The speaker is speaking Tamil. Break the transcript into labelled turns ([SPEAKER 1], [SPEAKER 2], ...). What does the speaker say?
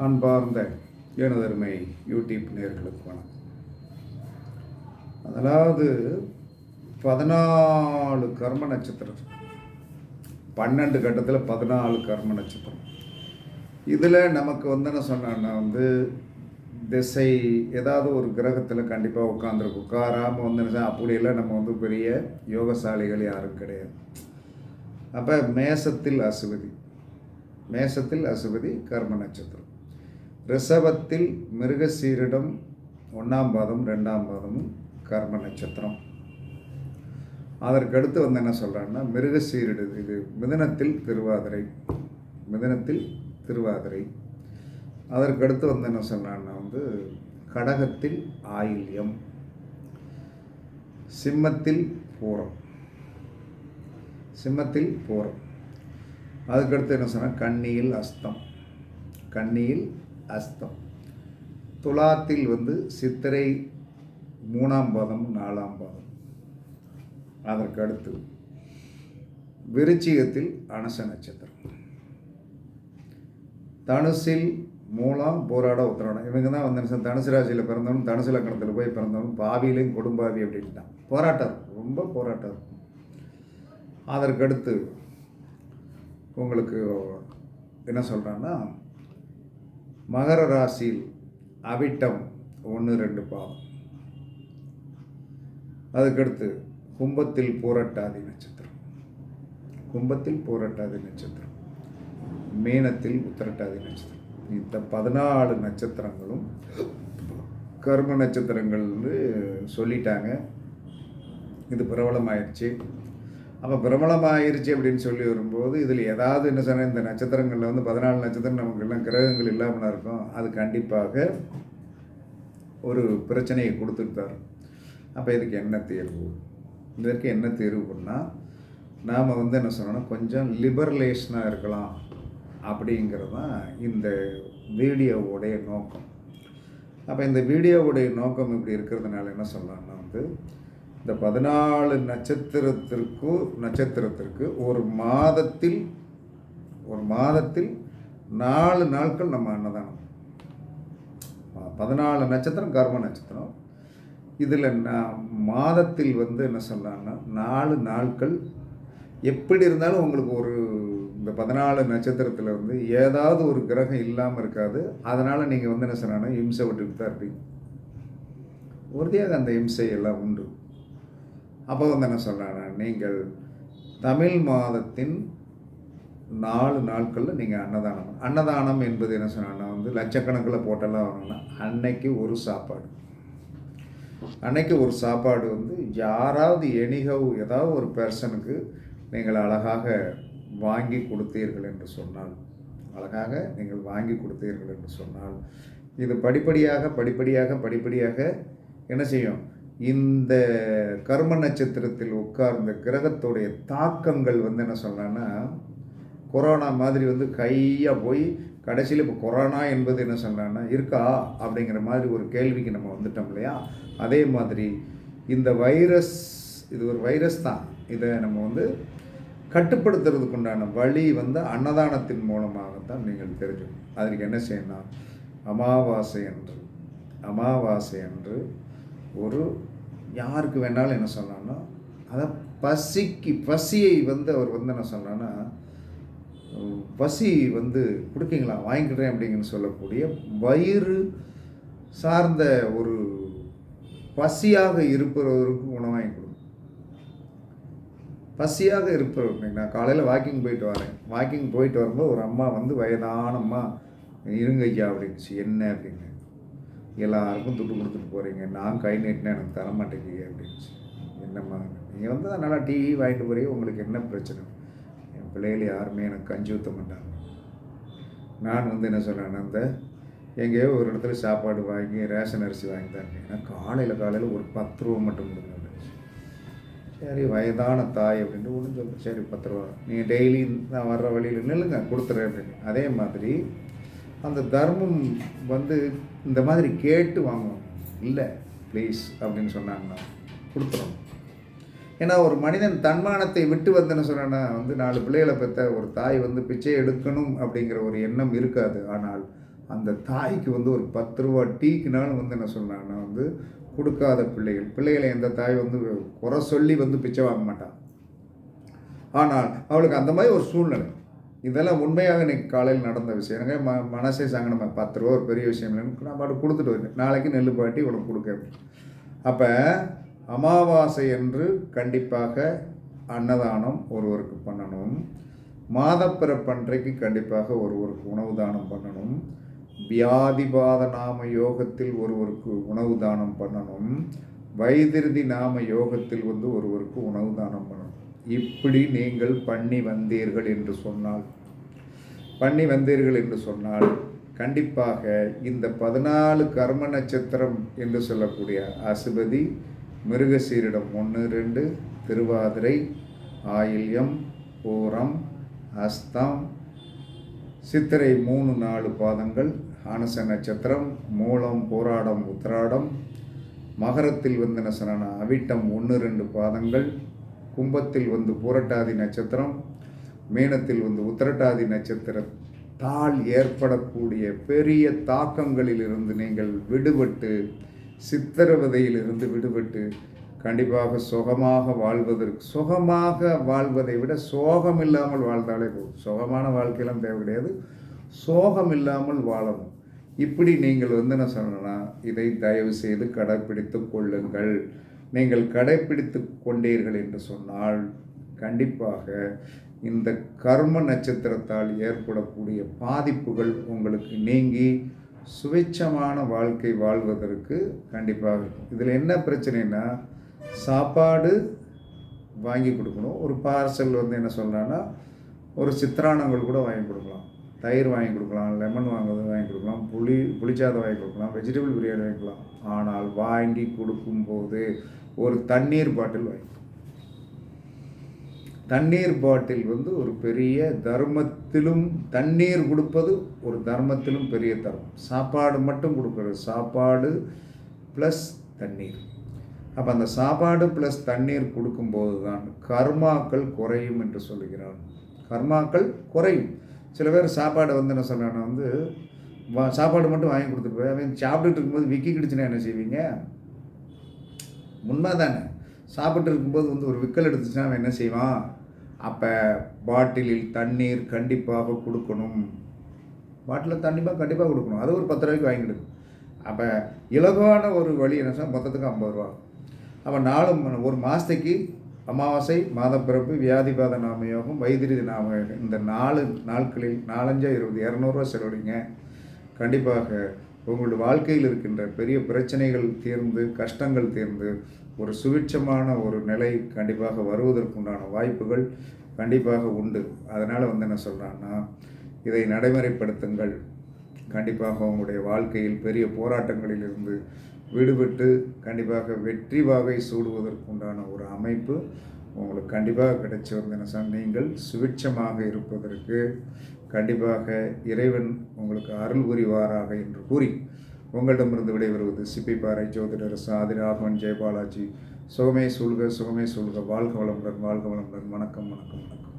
[SPEAKER 1] அன்பார்ந்த எனதருமை யூடியூப் நேயர்களுக்கு வணக்கம். அதாவது 14 கர்ம நட்சத்திரம், 12 கட்டத்தில் 14 கர்ம நட்சத்திரம். இதில் நமக்கு என்ன சொன்னான்னா திசை ஏதாவது ஒரு கிரகத்தில் கண்டிப்பாக உட்காராமல் அப்படியெல்லாம் நம்ம பெரிய யோகசாலிகள் யாரும் கிடையாது. அப்போ மேசத்தில் அசுவதி கர்ம நட்சத்திரம், ரிஷபத்தில் மிருகசீரிடம் 1ஆம் பாதம் 2ஆம் பாதமும் கர்ம நட்சத்திரம். அதற்கடுத்து என்ன சொல்கிறாங்கன்னா மிருகசீரிடு இது மிதுனத்தில் திருவாதிரை. அதற்கடுத்து என்ன சொல்கிறான்னா கடகத்தில் ஆயில்யம், சிம்மத்தில் பூரம். அதுக்கடுத்து என்ன சொன்னால் கன்னியில் அஸ்தம். துலாத்தில் சித்திரை 3ஆம் பாதம் 4ஆம் பாதம். அதற்கு அடுத்து விருச்சிகத்தில் அனுச நட்சத்திரம், தனுசில் மூலம் போராட உத்திராடம். இவங்க தான் தனுசு ராசியில் பிறந்தவனும் தனுசு லக்கணத்தில் போய் பிறந்தவனும் பாவியிலையும் கொடும்பாவி அப்படின்ட்டான். போராட்டம் இருக்கும், ரொம்ப போராட்டம் இருக்கும். அதற்கடுத்து உங்களுக்கு என்ன சொல்கிறான்னா மகர ராசியில் அவிட்டம் 1-2 பாதம். அதுக்கடுத்து கும்பத்தில் பூரட்டாதி நட்சத்திரம், மீனத்தில் உத்திரட்டாதி நட்சத்திரம். இந்த 14 நட்சத்திரங்களும் கர்ம நட்சத்திரங்கள்னு சொல்லிட்டாங்க. இது பிரபலமாயிடுச்சு. அப்போ பிரபலமாயிருச்சு அப்படின்னு சொல்லி வரும்போது இதில் ஏதாவது என்ன சொன்னால் இந்த நட்சத்திரங்களில் 14 நட்சத்திரம் நமக்கு எல்லாம் கிரகங்கள் இல்லாமல் இருக்கும். அது கண்டிப்பாக ஒரு பிரச்சனையை கொடுத்துட்டார். அப்போ இதுக்கு என்ன தீர்வு பண்ணால் நாம் என்ன சொன்னோன்னா கொஞ்சம் லிபரலேஷனாக இருக்கலாம் அப்படிங்கிறது தான் இந்த வீடியோவுடைய நோக்கம். அப்போ இந்த வீடியோவுடைய நோக்கம் இப்படி இருக்கிறதுனால என்ன சொல்லலாம்னா இந்த 14 நட்சத்திரத்திற்கு ஒரு மாதத்தில் 4 நாட்கள் நம்ம அன்னதானம். 14 நட்சத்திரம் கர்ம நட்சத்திரம். இதில் மாதத்தில் என்ன சொல்லலாம்னா 4 நாட்கள் எப்படி இருந்தாலும் உங்களுக்கு இந்த 14 நட்சத்திரத்தில் ஏதாவது ஒரு கிரகம் இல்லாமல் இருக்காது. அதனால் நீங்கள் என்ன சொன்னா இம்சை விட்டுக்கிட்டு தான் இருப்பீங்க. உறுதியாக அந்த இம்சை எல்லாம் உண்டு. அப்போ என்ன சொல்கிறாங்க, நீங்கள் தமிழ் மாதத்தின் 4 நாட்களில் நீங்கள் அன்னதானம் என்பது என்ன சொன்னாங்கன்னா லட்சக்கணக்கில் போட்டெல்லாம் வரணும்னா அன்னைக்கு ஒரு சாப்பாடு யாராவது ஏதாவது ஒரு பர்சனுக்கு நீங்கள் அழகாக வாங்கி கொடுத்தீர்கள் என்று சொன்னால் இது படிப்படியாக என்ன செய்யும், இந்த கர்ம நட்சத்திரத்தில் உட்கார்ந்த கிரகத்துடைய தாக்கங்கள் என்ன சொல்லலான்னா கொரோனா மாதிரி கையாக போய் கடைசியில் இப்போ கொரோனா என்பது என்ன சொல்லலான்னா இருக்கா அப்படிங்கிற மாதிரி ஒரு கேள்விக்கு நம்ம வந்துட்டோம் இல்லையா. அதே மாதிரி இந்த வைரஸ், இது ஒரு வைரஸ் தான். இதை நம்ம கட்டுப்படுத்துறதுக்கு உண்டான வழி அன்னதானத்தின் மூலமாகத்தான் நீங்கள் தெரிஞ்சுக்கணும். அதற்கு என்ன செய்யணும், அமாவாசை அன்று ஒரு யாருக்கு வேணாலும் என்ன சொன்னான்னா அதை பசியை அவர் என்ன சொன்னான்னா பசி கொடுக்கீங்களா வாங்கிக்கிறேன் அப்படிங்கன்னு சொல்லக்கூடிய வயிறு சார்ந்த ஒரு பசியாக இருப்பவருக்கு உணவு வாங்கி கொடுக்கும். பசியாக இருப்பவருக்கு நான் காலையில் வாக்கிங் போயிட்டு வரும்போது ஒரு அம்மா வயதான அம்மா இருங்க ஐயா அப்படின்னுச்சு. என்ன அப்படின்னு, எல்லாருக்கும் துட்டு கொடுத்துட்டு போகிறீங்க, நான் கை நீட்டினா எனக்கு தர மாட்டேங்க அப்படின்னுச்சு. என்னம்மா நீங்கள் நல்லா டீ வாங்கிட்டு போகிறீங்க, உங்களுக்கு என்ன பிரச்சனை? என் பிள்ளைகள் யாருமே எனக்கு கஞ்சி ஊற்ற மாட்டாங்க. நான் என்ன சொல்கிறேன், எங்கேயோ ஒரு இடத்துல சாப்பாடு வாங்கி ரேஷன் அரிசி வாங்கி தான் இருக்கேன். ஏன்னா காலையில் ஒரு 10 ரூபா மட்டும் கொடுங்க அப்படின்னுச்சு. சரி வயதான தாய் அப்படின்ட்டு ஒன்று சொல்கிறேன். சரி 10 ரூபா நீங்கள் டெய்லி நான் வர்ற வழியில் நில்லுங்க கொடுத்துட்றேன் அப்படின்னு. அதே மாதிரி அந்த தர்மம் இந்த மாதிரி கேட்டு வாங்குவாங்க. இல்லை ப்ளீஸ் அப்படின்னு சொன்னாங்கன்னா கொடுத்துரும். ஏன்னா ஒரு மனிதன் தன்மானத்தை விட்டு என்ன சொன்னா 4 பிள்ளைகளை பெற்ற ஒரு தாய் பிச்சை எடுக்கணும் அப்படிங்கிற ஒரு எண்ணம் இருக்காது. ஆனால் அந்த தாய்க்கு வந்து ஒரு 10 ரூபா டீக்குனாலும் வந்து என்ன சொன்னாங்கன்னா வந்து கொடுக்காத பிள்ளைகளை எந்த தாய் வந்து குறை சொல்லி வந்து பிச்சை வாங்க மாட்டான். ஆனால் அவளுக்கு அந்த மாதிரி ஒரு சூழ்நிலை. இதெல்லாம் உண்மையாக இன்றைக்கி காலையில் நடந்த விஷயம். எனக்கு மனசே சங்கடமாக 10 ரூபா ஒரு பெரிய விஷயம் இல்லைன்னு நான் பாட்டு கொடுத்துட்டு வந்தேன். நாளைக்கு நெல் பாட்டி உனக்கு கொடுக்க. அப்போ அமாவாசை என்று கண்டிப்பாக அன்னதானம் ஒருவருக்கு பண்ணணும். மாதப்பிறப்பன்றைக்கு கண்டிப்பாக ஒருவருக்கு உணவு தானம் பண்ணணும். வியாதிபாத நாம யோகத்தில் ஒருவருக்கு உணவு தானம் பண்ணணும். வைத்திருதி நாம யோகத்தில் வந்து ஒருவருக்கு உணவு தானம் பண்ணணும். இப்படி நீங்கள் பண்ணி வந்தீர்கள் என்று சொன்னால் கண்டிப்பாக இந்த 14 கர்ம நட்சத்திரம் என்று சொல்லக்கூடிய அசுபதி, மிருகசீரிடம் 1, 2, திருவாதிரை, ஆயில்யம், பூரம், அஸ்தம், சித்திரை 3, 4 பாதங்கள், அனுச நட்சத்திரம், மூலம், போராடம், உத்திராடம், மகரத்தில் வந்து நசனான அவிட்டம் 1, 2 பாதங்கள், கும்பத்தில் வந்து பூரட்டாதி நட்சத்திரம், மீனத்தில் வந்து உத்திரட்டாதி நட்சத்திரத்தால் ஏற்படக்கூடிய பெரிய தாக்கங்களிலிருந்து நீங்கள் விடுபட்டு, சித்திரவதையிலிருந்து விடுபட்டு கண்டிப்பாக சுகமாக வாழ்வதை விட சோகம் இல்லாமல் வாழ்ந்தாலே போதும். சுகமான வாழ்க்கையெல்லாம் தேவை கிடையாது, சோகம் இல்லாமல் வாழணும். இப்படி நீங்கள் வந்து என்ன சொல்லணும்னா இதை தயவு செய்து கடைப்பிடித்து கொள்ளுங்கள். நீங்கள் கடைப்பிடித்து கொண்டீர்கள் என்று சொன்னால் கண்டிப்பாக இந்த கர்ம நட்சத்திரத்தால் ஏற்படக்கூடிய பாதிப்புகள் உங்களுக்கு நீங்கி சுவிட்சமான வாழ்க்கை வாழ்வதற்கு கண்டிப்பாக இருக்கும். இதில் என்ன பிரச்சனைனா, சாப்பாடு வாங்கி கொடுக்கணும். ஒரு பார்சல் வந்து என்ன சொல்கிறான்னா ஒரு சித்திரானங்கள் கூட வாங்கி கொடுக்கலாம், தயிர் வாங்கி கொடுக்கலாம், லெமன் வாங்குறது வாங்கி கொடுக்கலாம், புளிச்சாதம் வாங்கி கொடுக்கலாம், வெஜிடபிள் பிரியாணி வாங்கிக்கலாம். ஆனால் வாங்கி கொடுக்கும்போது ஒரு தண்ணீர் பாட்டில் வாங்கி, தண்ணீர் பாட்டில் வந்து ஒரு பெரிய தர்மத்திலும், தண்ணீர் கொடுப்பது ஒரு தர்மத்திலும் பெரிய தர்மம். சாப்பாடு மட்டும் கொடுக்குறது, சாப்பாடு ப்ளஸ் தண்ணீர். அப்போ அந்த சாப்பாடு ப்ளஸ் தண்ணீர் கொடுக்கும்போது தான் கர்மாக்கள் குறையும் என்று சொல்லுகிறான். கர்மாக்கள் குறையும். சில பேர் சாப்பாடை வந்து என்ன சொல்கிறான்னா வந்து சாப்பாடு மட்டும் வாங்கி கொடுத்துட்டு போய் அவன் சாப்பிட்டுட்டு இருக்கும்போது விக்கி கிடுச்சுன்னா என்ன செய்வீங்க? உண்மை தானே? சாப்பிட்டு இருக்கும்போது வந்து ஒரு விக்கல் எடுத்துச்சுன்னா அவன் என்ன செய்வான்? அப்போ பாட்டிலில் தண்ணீர் கண்டிப்பாக கொடுக்கணும். பாட்டிலில் கண்டிப்பாக கொடுக்கணும். அது ஒரு 10 ரூபாய்க்கு வாங்கிடுது. அப்போ இலகுவான ஒரு வழி என்ன சொன்னால் மொத்தத்துக்கு 50 ரூபா. அப்போ ஒரு மாதத்துக்கு அமாவாசை, மாதப்பிறப்பு, வியாதிபாத நாமயோகம், வைத்திருதி நாமயோகம், இந்த 4 நாட்களில் 4, 5, 20, 200 ரூபா செலவழிங்க. கண்டிப்பாக உங்களுடைய வாழ்க்கையில் இருக்கின்ற பெரிய பிரச்சனைகள் தீர்ந்து, கஷ்டங்கள் தீர்ந்து, ஒரு சுவிட்சமான ஒரு நிலை கண்டிப்பாக வருவதற்குண்டான வாய்ப்புகள் கண்டிப்பாக உண்டு. அதனால் வந்து என்ன சொல்கிறான்னா இதை நடைமுறைப்படுத்துங்கள். கண்டிப்பாக உங்களுடைய வாழ்க்கையில் பெரிய போராட்டங்களிலிருந்து விடுபட்டு கண்டிப்பாக வெற்றி வாகை சூடுவதற்குண்டான ஒரு அமைப்பு உங்களுக்கு கண்டிப்பாக கிடைச்சி வந்து நீங்கள் சுவிட்சமாக இருப்பதற்கு கண்டிப்பாக இறைவன் உங்களுக்கு அருள் புரிவாராக என்று கூறி உங்களிடமிருந்து விடைபெறுவது சிப்பிப்பாறை ஜோதிடர் சாதி ராகவன் ஜெயபாலாஜி. சுகமே சூழ்க, சுகமே சூழ்க. வாழ்க வளமுடன், வாழ்க வளமுடன். வணக்கம், வணக்கம், வணக்கம்.